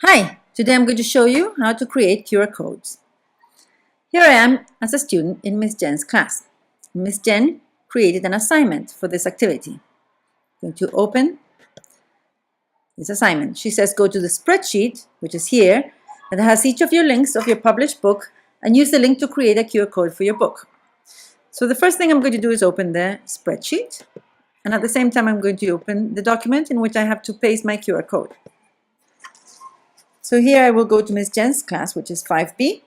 Hi, today I'm going to show you how to create QR codes. Here I am as a student in Miss Jen's class. Miss Jen created an assignment for this activity. I'm going to open this assignment. She says go to the spreadsheet, which is here, and it has each of your links of your published book, and use the link to create a QR code for your book. So the first thing I'm going to do is open the spreadsheet, and at the same time I'm going to open the document in which I have to paste my QR code. So here I will go to Miss Jen's class, which is 5B,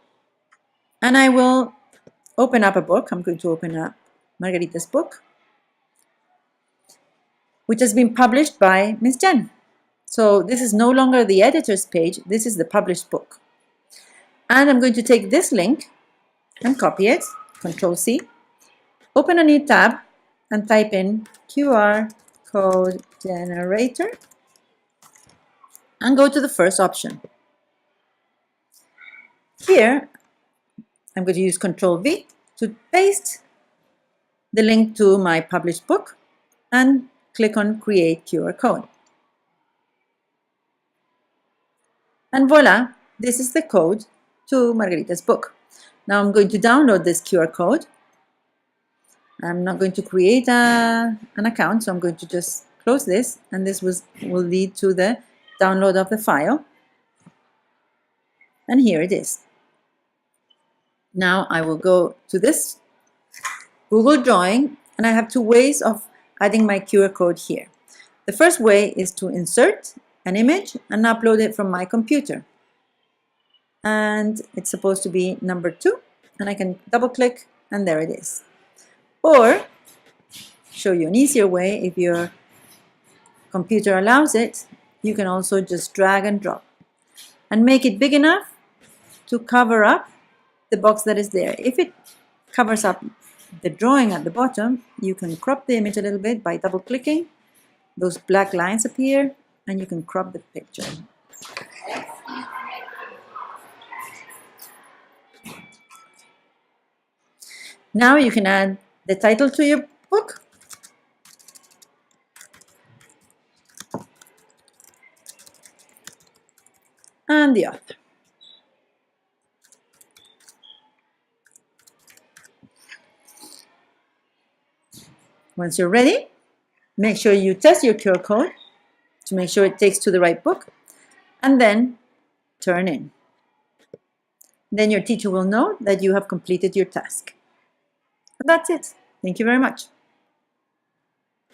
and I will open up a book. I'm going to open up Margarita's book, which has been published by Miss Jen. So this is no longer the editor's page, this is the published book. And I'm going to take this link and copy it, Control-C, open a new tab and type in QR code generator and go to the first option. Here, I'm going to use Control-V to paste the link to my published book and click on Create QR Code. And voila, this is the code to Margarita's book. Now I'm going to download this QR code. I'm not going to create an account, so I'm going to just close this, and this will lead to the download of the file. And here it is. Now I will go to this Google Drawing, and I have two ways of adding my QR code here. The first way is to insert an image and upload it from my computer. And it's supposed to be number 2, and I can double click and there it is. Or show you an easier way, if your computer allows it, you can also just drag and drop and make it big enough to cover up the box that is there. If it covers up the drawing at the bottom, you can crop the image a little bit by double clicking. Those black lines appear and you can crop the picture. Now you can add the title to your book. And the author. Once you're ready, make sure you test your QR code to make sure it takes to the right book, and then turn in. Then your teacher will know that you have completed your task. And that's it. Thank you very much.